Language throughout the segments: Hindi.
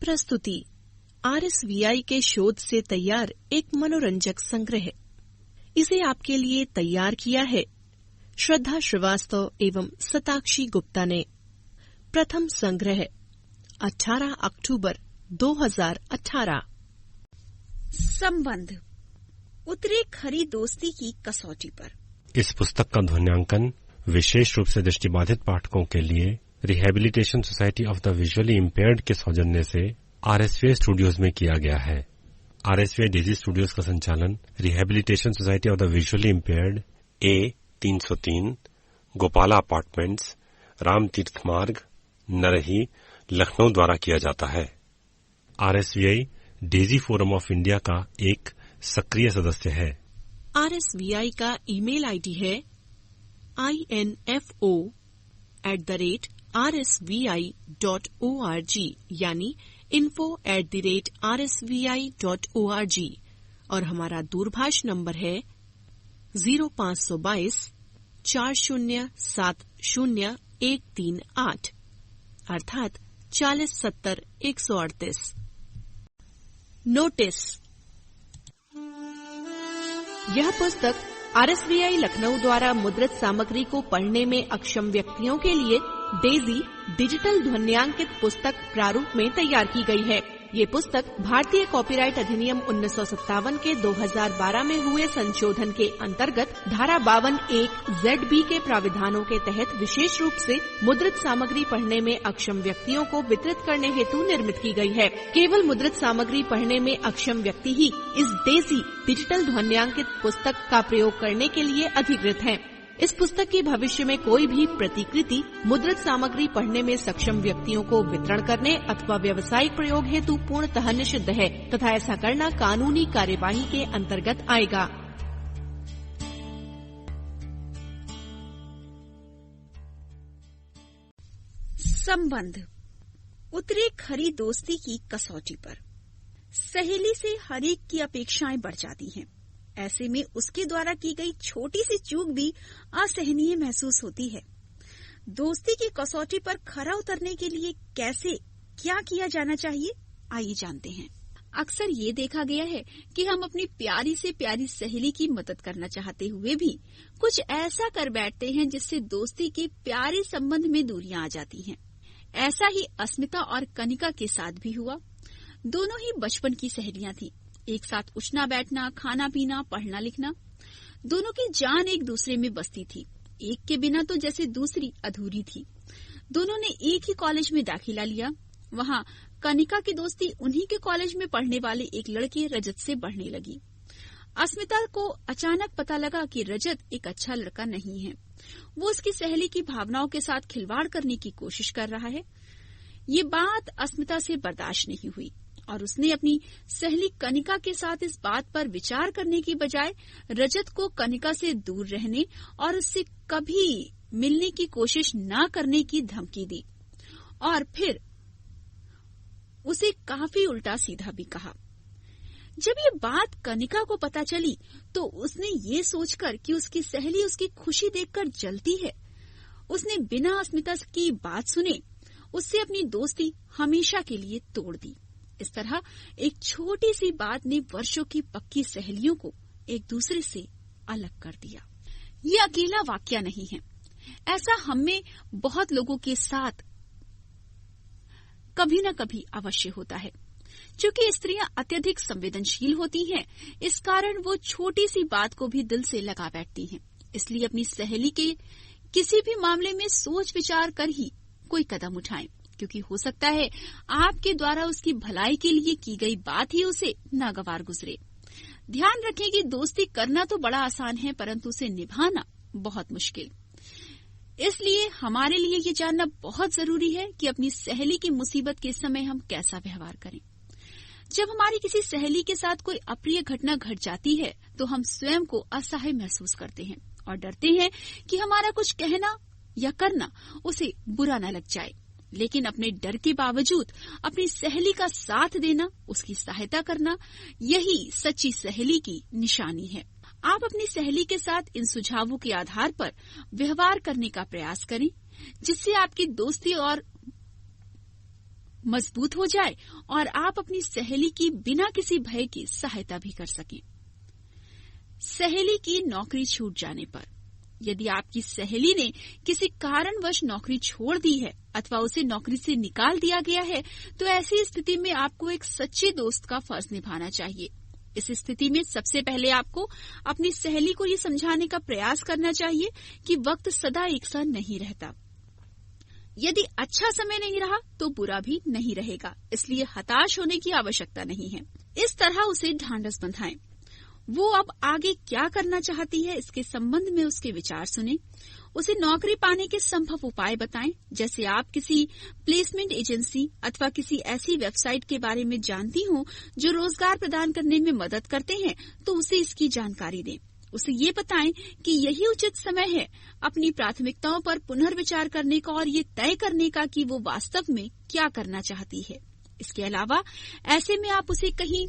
प्रस्तुति RSVI के शोध से तैयार एक मनोरंजक संग्रह। इसे आपके लिए तैयार किया है श्रद्धा श्रीवास्तव एवं सताक्षी गुप्ता ने। प्रथम संग्रह 18 अक्टूबर 2018। संबंध उतरे खरी दोस्ती की कसौटी पर। इस पुस्तक का ध्वन्यांकन विशेष रूप से दृष्टिबाधित पाठकों के लिए rehabilitation society of the visually impaired के सौजन्य से RSVI स्टूडियोज में किया गया है। RSVI डेजी स्टूडियोज का संचालन rehabilitation society of the visually impaired A303 Gopala apartments, Ram तीर्थ मार्ग, नरही, लखनऊ द्वारा किया जाता है। RSVI Daisy forum of India का एक सक्रिय सदस्य है। RSVI का ईमेल आईडी है info@rsvi.org यानी info@rsvi.org और हमारा दूरभाष नंबर है 0522 4070 अर्थात 4070 138। नोटिस। यह पुस्तक RSVI लखनऊ द्वारा मुद्रित सामग्री को पढ़ने में अक्षम व्यक्तियों के लिए डेजी डिजिटल ध्वन्यांकित पुस्तक प्रारूप में तैयार की गई है। ये पुस्तक भारतीय कॉपीराइट अधिनियम 1957 के 2012 में हुए संशोधन के अंतर्गत धारा 52(1)(ZB) के प्राविधानों के तहत विशेष रूप से मुद्रित सामग्री पढ़ने में अक्षम व्यक्तियों को वितरित करने हेतु निर्मित की गई है। केवल मुद्रित सामग्री पढ़ने में अक्षम व्यक्ति ही इस डेजी डिजिटल ध्वन्यांकित पुस्तक का प्रयोग करने के लिए अधिकृत हैं। इस पुस्तक की भविष्य में कोई भी प्रतिकृति मुद्रित सामग्री पढ़ने में सक्षम व्यक्तियों को वितरण करने अथवा व्यावसायिक प्रयोग हेतु पूर्णतः निषिद्ध है तथा ऐसा करना कानूनी कार्यवाही के अंतर्गत आएगा। संबंध उतरे खरी दोस्ती की कसौटी पर। सहेली से हर एक की अपेक्षाएं बढ़ जाती हैं। ऐसे में उसके द्वारा की गई छोटी सी चूक भी असहनीय महसूस होती है। दोस्ती की कसौटी पर खरा उतरने के लिए कैसे क्या किया जाना चाहिए, आइए जानते हैं। अक्सर ये देखा गया है कि हम अपनी प्यारी से प्यारी सहेली की मदद करना चाहते हुए भी कुछ ऐसा कर बैठते हैं जिससे दोस्ती के प्यारे संबंध में दूरियां आ जाती हैं। ऐसा ही अस्मिता और कनिका के साथ भी हुआ। दोनों ही बचपन की सहेलियां थीं। एक साथ उठना बैठना, खाना पीना, पढ़ना लिखना, दोनों की जान एक दूसरे में बसती थी। एक के बिना तो जैसे दूसरी अधूरी थी। दोनों ने एक ही कॉलेज में दाखिला लिया। वहां कनिका की दोस्ती उन्हीं के कॉलेज में पढ़ने वाले एक लड़के रजत से बढ़ने लगी। अस्मिता को अचानक पता लगा कि रजत एक अच्छा लड़का नहीं है। वो उसकी सहेली की भावनाओं के साथ खिलवाड़ करने की कोशिश कर रहा है। ये बात अस्मिता से बर्दाश्त नहीं हुई और उसने अपनी सहेली कनिका के साथ इस बात पर विचार करने की बजाय रजत को कनिका से दूर रहने और उससे कभी मिलने की कोशिश न करने की धमकी दी और फिर उसे काफी उल्टा सीधा भी कहा। जब ये बात कनिका को पता चली तो उसने ये सोचकर कि उसकी सहेली उसकी खुशी देखकर जलती है, उसने बिना अस्मिता की बात सुने उससे अपनी दोस्ती हमेशा के लिए तोड़ दी। इस तरह एक छोटी सी बात ने वर्षों की पक्की सहेलियों को एक दूसरे से अलग कर दिया। ये अकेला वाकया नहीं है। ऐसा हमें बहुत लोगों के साथ कभी न कभी अवश्य होता है। चूंकि स्त्रियां अत्यधिक संवेदनशील होती हैं, इस कारण वो छोटी सी बात को भी दिल से लगा बैठती हैं। इसलिए अपनी सहेली के किसी भी मामले में सोच विचार कर ही कोई कदम उठाएं, क्योंकि हो सकता है आपके द्वारा उसकी भलाई के लिए की गई बात ही उसे नागवार गुजरे। ध्यान रखें कि दोस्ती करना तो बड़ा आसान है, परंतु उसे निभाना बहुत मुश्किल। इसलिए हमारे लिए ये जानना बहुत जरूरी है कि अपनी सहेली की मुसीबत के समय हम कैसा व्यवहार करें। जब हमारी किसी सहेली के साथ कोई अप्रिय घटना घट जाती है तो हम स्वयं को असहाय महसूस करते हैं और डरते हैं कि हमारा कुछ कहना या करना उसे बुरा न लग जाए। लेकिन अपने डर के बावजूद अपनी सहेली का साथ देना, उसकी सहायता करना, यही सच्ची सहेली की निशानी है। आप अपनी सहेली के साथ इन सुझावों के आधार पर व्यवहार करने का प्रयास करें, जिससे आपकी दोस्ती और मजबूत हो जाए और आप अपनी सहेली की बिना किसी भय के सहायता भी कर सकें। सहेली की नौकरी छूट जाने पर, यदि आपकी सहेली ने किसी कारणवश नौकरी छोड़ दी है अथवा उसे नौकरी से निकाल दिया गया है, तो ऐसी स्थिति में आपको एक सच्चे दोस्त का फर्ज निभाना चाहिए। इस स्थिति में सबसे पहले आपको अपनी सहेली को ये समझाने का प्रयास करना चाहिए कि वक्त सदा एक सा नहीं रहता। यदि अच्छा समय नहीं रहा तो बुरा भी नहीं रहेगा, इसलिए हताश होने की आवश्यकता नहीं है। इस तरह उसे ढांढस बंधाएं। वो अब आगे क्या करना चाहती है, इसके संबंध में उसके विचार सुने। उसे नौकरी पाने के संभव उपाय बताएं। जैसे आप किसी प्लेसमेंट एजेंसी अथवा किसी ऐसी वेबसाइट के बारे में जानती हो जो रोजगार प्रदान करने में मदद करते हैं, तो उसे इसकी जानकारी दें। उसे ये बताएं कि यही उचित समय है अपनी प्राथमिकताओं पर पुनर्विचार करने का और ये तय करने का कि वो वास्तव में क्या करना चाहती है। इसके अलावा ऐसे में आप उसे कहीं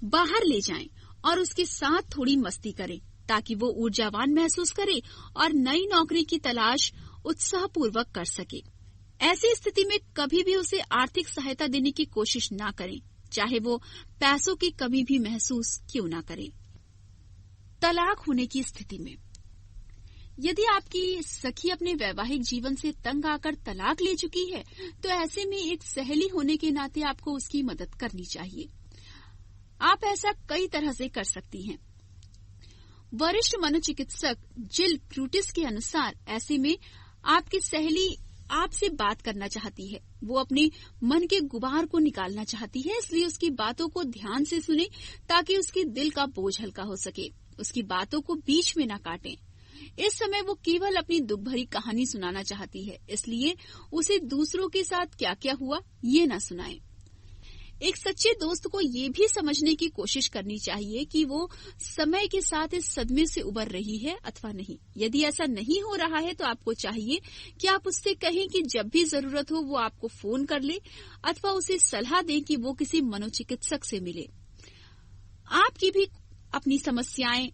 बाहर ले जाएं और उसके साथ थोड़ी मस्ती करें, ताकि वो ऊर्जावान महसूस करे और नई नौकरी की तलाश उत्साहपूर्वक कर सके। ऐसी स्थिति में कभी भी उसे आर्थिक सहायता देने की कोशिश न करें, चाहे वो पैसों की कमी भी महसूस क्यों न करे। तलाक होने की स्थिति में, यदि आपकी सखी अपने वैवाहिक जीवन से तंग आकर तलाक ले चुकी है, तो ऐसे में एक सहेली होने के नाते आपको उसकी मदद करनी चाहिए। आप ऐसा कई तरह से कर सकती हैं। वरिष्ठ मनोचिकित्सक जिल क्रूटिस के अनुसार ऐसे में आपकी सहेली आपसे बात करना चाहती है। वो अपने मन के गुबार को निकालना चाहती है, इसलिए उसकी बातों को ध्यान से सुने ताकि उसके दिल का बोझ हल्का हो सके। उसकी बातों को बीच में न काटें। इस समय वो केवल अपनी दुख भरी कहानी सुनाना चाहती है, इसलिए उसे दूसरों के साथ क्या क्या हुआ ये न सुनाएं। एक सच्चे दोस्त को ये भी समझने की कोशिश करनी चाहिए कि वो समय के साथ इस सदमे से उबर रही है अथवा नहीं। यदि ऐसा नहीं हो रहा है तो आपको चाहिए कि आप उससे कहें कि जब भी जरूरत हो वो आपको फोन कर ले अथवा उसे सलाह दें कि वो किसी मनोचिकित्सक से मिले। आपकी भी अपनी समस्याएं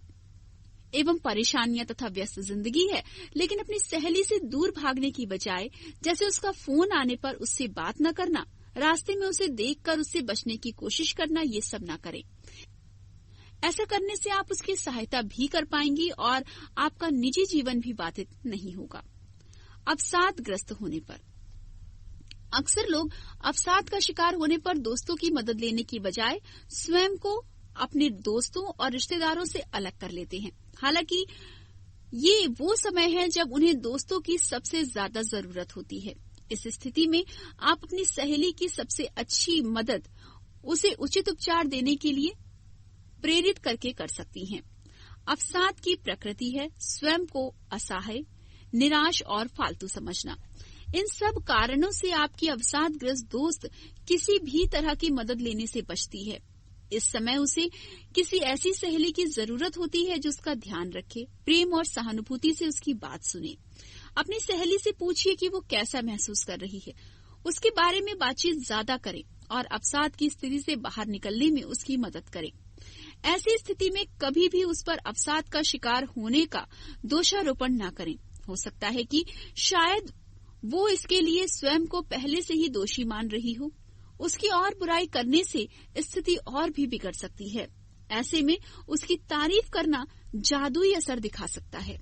एवं परेशानियां तथा व्यस्त जिंदगी है, लेकिन अपनी सहेली से दूर भागने की बजाय जैसे उसका फोन आने पर उससे बात न करना, रास्ते में उसे देखकर उससे बचने की कोशिश करना, ये सब ना करें। ऐसा करने से आप उसकी सहायता भी कर पाएंगी और आपका निजी जीवन भी बाधित नहीं होगा। अवसादग्रस्त होने पर, अक्सर लोग अवसाद का शिकार होने पर दोस्तों की मदद लेने की बजाय स्वयं को अपने दोस्तों और रिश्तेदारों से अलग कर लेते हैं। हालांकि ये वो समय है जब उन्हें दोस्तों की सबसे ज्यादा जरूरत होती है। इस स्थिति में आप अपनी सहेली की सबसे अच्छी मदद उसे उचित उपचार देने के लिए प्रेरित करके कर सकती हैं। अवसाद की प्रकृति है स्वयं को असहाय, निराश और फालतू समझना। इन सब कारणों से आपकी अवसादग्रस्त दोस्त किसी भी तरह की मदद लेने से बचती है। इस समय उसे किसी ऐसी सहेली की जरूरत होती है जो उसका ध्यान रखे, प्रेम और सहानुभूति से उसकी बात सुने। अपनी सहेली से पूछिए कि वो कैसा महसूस कर रही है, उसके बारे में बातचीत ज्यादा करें और अवसाद की स्थिति से बाहर निकलने में उसकी मदद करें। ऐसी स्थिति में कभी भी उस पर अवसाद का शिकार होने का दोषारोपण न करें। हो सकता है कि शायद वो इसके लिए स्वयं को पहले से ही दोषी मान रही हो। उसकी और बुराई करने से स्थिति और भी बिगड़ सकती है। ऐसे में उसकी तारीफ करना जादुई असर दिखा सकता है।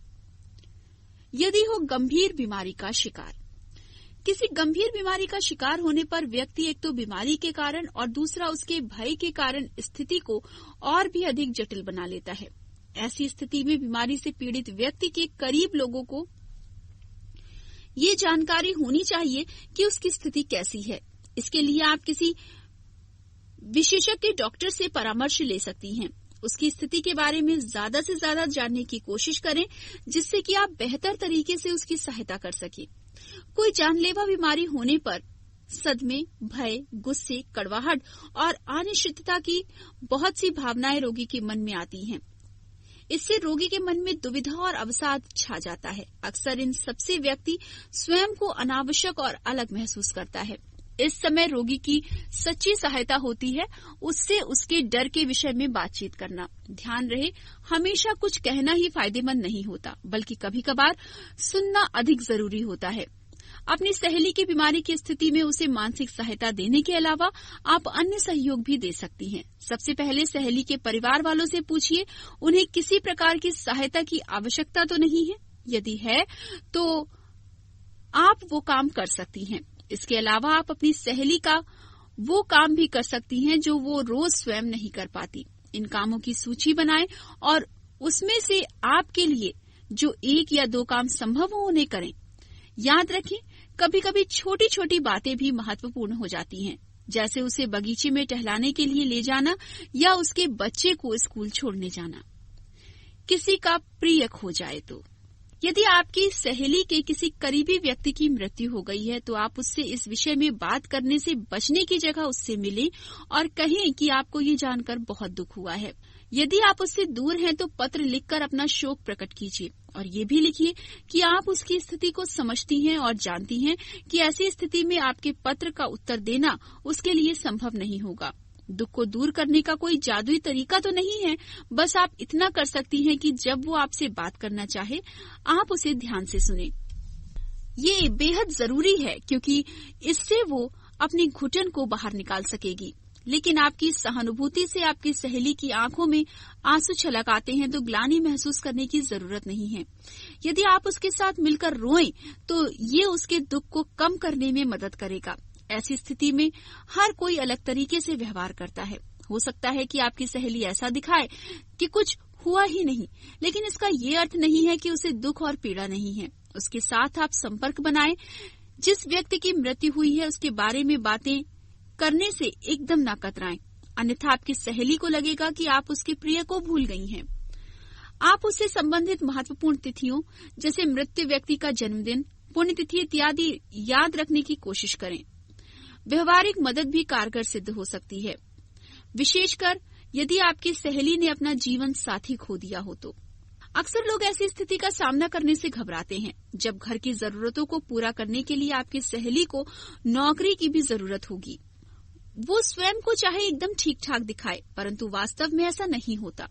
यदि हो गंभीर बीमारी का शिकार, किसी गंभीर बीमारी का शिकार होने पर व्यक्ति एक तो बीमारी के कारण और दूसरा उसके भय के कारण स्थिति को और भी अधिक जटिल बना लेता है। ऐसी स्थिति में बीमारी से पीड़ित व्यक्ति के करीब लोगों को ये जानकारी होनी चाहिए कि उसकी स्थिति कैसी है। इसके लिए आप किसी विशेषज्ञ डॉक्टर से परामर्श ले सकती हैं। उसकी स्थिति के बारे में ज्यादा से ज्यादा जानने की कोशिश करें, जिससे कि आप बेहतर तरीके से उसकी सहायता कर सकें। कोई जानलेवा बीमारी होने पर सदमे, भय, गुस्से, कड़वाहट और अनिश्चितता की बहुत सी भावनाएं रोगी के मन में आती हैं। इससे रोगी के मन में दुविधा और अवसाद छा जाता है। अक्सर इन सबसे व्यक्ति स्वयं को अनावश्यक और अलग महसूस करता है। इस समय रोगी की सच्ची सहायता होती है उससे उसके डर के विषय में बातचीत करना। ध्यान रहे, हमेशा कुछ कहना ही फायदेमंद नहीं होता, बल्कि कभी कभार सुनना अधिक जरूरी होता है। अपनी सहेली की बीमारी की स्थिति में उसे मानसिक सहायता देने के अलावा आप अन्य सहयोग भी दे सकती हैं। सबसे पहले सहेली के परिवार वालों से पूछिए उन्हें किसी प्रकार की सहायता की आवश्यकता तो नहीं है। यदि है तो आप वो काम कर सकती हैं। इसके अलावा आप अपनी सहेली का वो काम भी कर सकती हैं जो वो रोज स्वयं नहीं कर पाती। इन कामों की सूची बनाएं और उसमें से आपके लिए जो 1 या 2 काम संभव हो उन्हें करें। याद रखें, कभी कभी छोटी छोटी बातें भी महत्वपूर्ण हो जाती हैं, जैसे उसे बगीचे में टहलाने के लिए ले जाना या उसके बच्चे को स्कूल छोड़ने जाना। किसी का प्रिय खो जाए तो यदि आपकी सहेली के किसी करीबी व्यक्ति की मृत्यु हो गई है तो आप उससे इस विषय में बात करने से बचने की जगह उससे मिलें और कहें कि आपको ये जानकर बहुत दुख हुआ है। यदि आप उससे दूर हैं तो पत्र लिखकर अपना शोक प्रकट कीजिए और ये भी लिखिए कि आप उसकी स्थिति को समझती हैं और जानती हैं कि ऐसी स्थिति में आपके पत्र का उत्तर देना उसके लिए संभव नहीं होगा। दुख को दूर करने का कोई जादुई तरीका तो नहीं है, बस आप इतना कर सकती हैं कि जब वो आपसे बात करना चाहे आप उसे ध्यान से सुनें। ये बेहद जरूरी है क्योंकि इससे वो अपनी घुटन को बाहर निकाल सकेगी। लेकिन आपकी सहानुभूति से आपकी सहेली की आंखों में आंसू छलक आते हैं तो ग्लानि महसूस करने की जरूरत नहीं है। यदि आप उसके साथ मिलकर रोएं तो ये उसके दुख को कम करने में मदद करेगा। ऐसी स्थिति में हर कोई अलग तरीके से व्यवहार करता है। हो सकता है कि आपकी सहेली ऐसा दिखाए कि कुछ हुआ ही नहीं, लेकिन इसका ये अर्थ नहीं है कि उसे दुख और पीड़ा नहीं है। उसके साथ आप संपर्क बनाएं। जिस व्यक्ति की मृत्यु हुई है उसके बारे में बातें करने से एकदम न कतराएं, अन्यथा आपकी सहेली को लगेगा कि आप उसके प्रिय को भूल गई हैं। आप उससे संबंधित महत्वपूर्ण तिथियों जैसे मृत्यु व्यक्ति का जन्मदिन, पुण्यतिथि इत्यादि याद रखने की कोशिश करें। व्यवहारिक मदद भी कारगर सिद्ध हो सकती है, विशेषकर यदि आपकी सहेली ने अपना जीवन साथी खो दिया हो तो। अक्सर लोग ऐसी स्थिति का सामना करने से घबराते हैं जब घर की जरूरतों को पूरा करने के लिए आपकी सहेली को नौकरी की भी जरूरत होगी। वो स्वयं को चाहे एकदम ठीक ठाक दिखाए, परंतु वास्तव में ऐसा नहीं होता।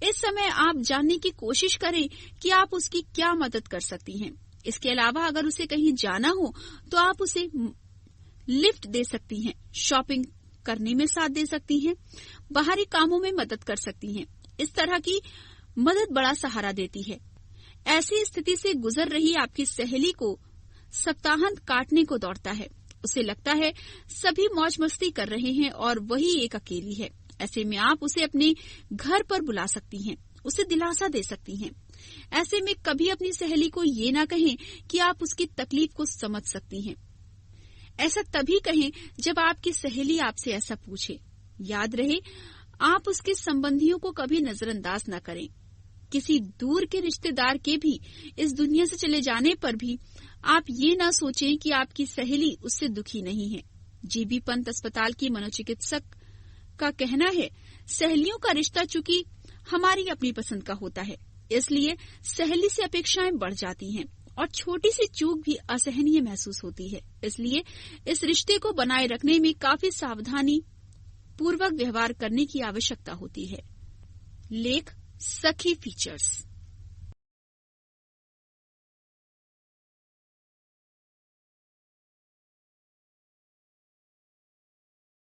इस समय आप जानने की कोशिश करें कि आप उसकी क्या मदद कर सकती हैं। इसके अलावा अगर उसे कहीं जाना हो तो आप उसे लिफ्ट दे सकती हैं, शॉपिंग करने में साथ दे सकती हैं, बाहरी कामों में मदद कर सकती हैं। इस तरह की मदद बड़ा सहारा देती है। ऐसी स्थिति से गुजर रही आपकी सहेली को सप्ताहांत काटने को दौड़ता है। उसे लगता है सभी मौज मस्ती कर रहे हैं और वही एक अकेली है। ऐसे में आप उसे अपने घर पर बुला सकती हैं, उसे दिलासा दे सकती हैं। ऐसे में कभी अपनी सहेली को ये ना कहें कि आप उसकी तकलीफ को समझ सकती हैं। ऐसा तभी कहें जब आपकी सहेली आपसे ऐसा पूछे। याद रहे, आप उसके संबंधियों को कभी नजरअंदाज न करें। किसी दूर के रिश्तेदार के भी इस दुनिया से चले जाने पर भी आप ये ना सोचें कि आपकी सहेली उससे दुखी नहीं है। जीबी पंत अस्पताल की मनोचिकित्सक का कहना है, सहेलियों का रिश्ता चूंकि हमारी अपनी पसंद का होता है, इसलिए सहेली से अपेक्षाएं बढ़ जाती हैं और छोटी सी चूक भी असहनीय महसूस होती है। इसलिए इस रिश्ते को बनाए रखने में काफी सावधानी पूर्वक व्यवहार करने की आवश्यकता होती है। लेख सखी फीचर्स।